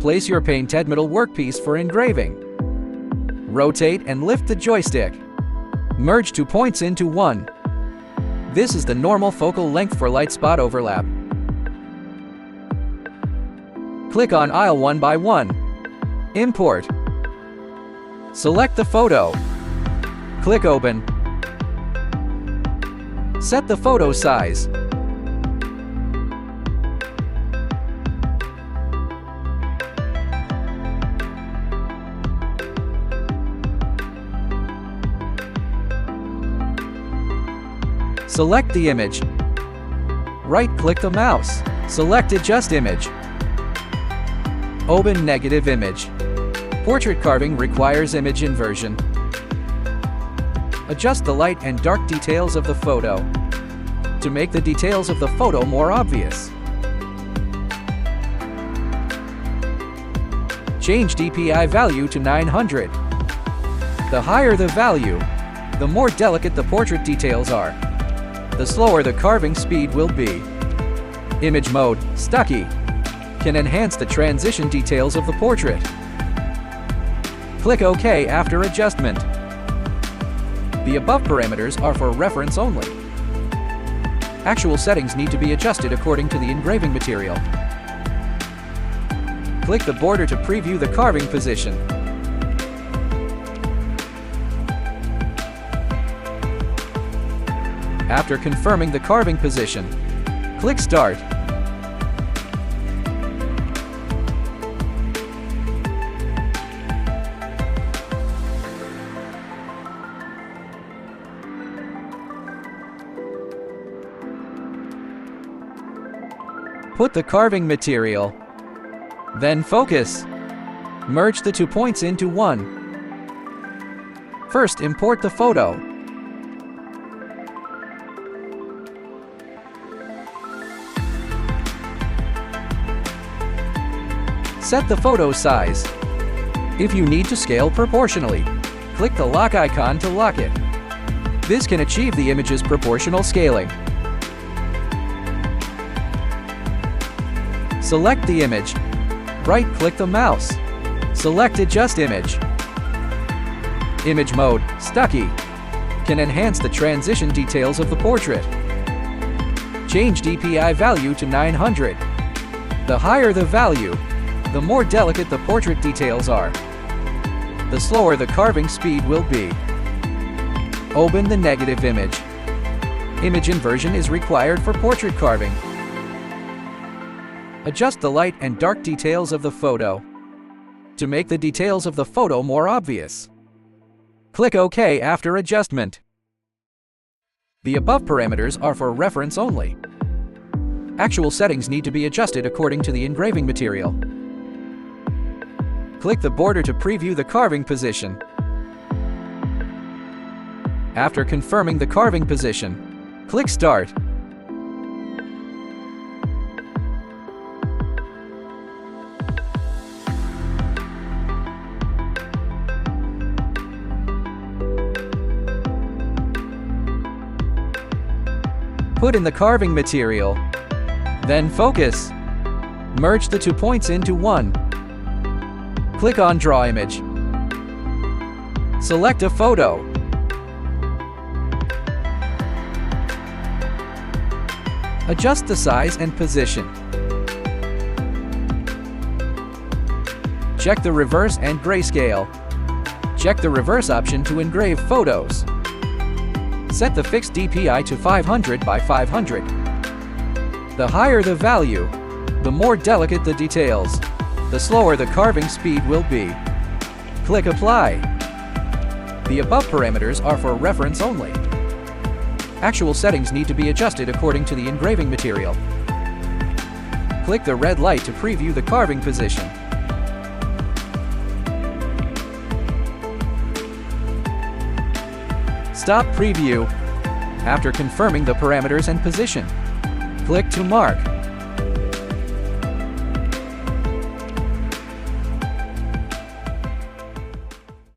Place your painted metal workpiece for engraving. Rotate and lift the joystick. Merge 2 points into one. This is the normal focal length for light spot overlap. Click on aisle 1 by 1. Import. Select the photo. Click Open. Set the photo size. Select the image. Right-click the mouse. Select Adjust Image. Open Negative Image. Portrait carving requires image inversion. Adjust the light and dark details of the photo to make the details of the photo more obvious. Change DPI value to 900. The higher the value, the more delicate the portrait details are. The slower the carving speed will be. Image mode, Stucky, can enhance the transition details of the portrait. Click OK after adjustment. The above parameters are for reference only. Actual settings need to be adjusted according to the engraving material. Click the border to preview the carving position. After confirming the carving position, click Start. Put the carving material. Then focus. Merge the 2 points into one. First, import the photo. Set the photo size. If you need to scale proportionally, click the lock icon to lock it. This can achieve the image's proportional scaling. Select the image. Right-click the mouse. Select Adjust Image. Image mode, Stucky, can enhance the transition details of the portrait. Change DPI value to 900. The higher the value, the more delicate the portrait details are. The slower the carving speed will be. Open the negative image. Image inversion is required for portrait carving. Adjust the light and dark details of the photo to make the details of the photo more obvious. Click OK after adjustment. The above parameters are for reference only. Actual settings need to be adjusted according to the engraving material. Click the border to preview the carving position. After confirming the carving position, click Start. Put in the carving material. Then focus. Merge the 2 points into one. Click on Draw Image. Select a photo. Adjust the size and position. Check the reverse and grayscale. Check the reverse option to engrave photos. Set the fixed DPI to 500 by 500. The higher the value, the more delicate the details. The slower the carving speed will be. Click Apply. The above parameters are for reference only. Actual settings need to be adjusted according to the engraving material. Click the red light to preview the carving position. Stop preview. After confirming the parameters and position, click to mark.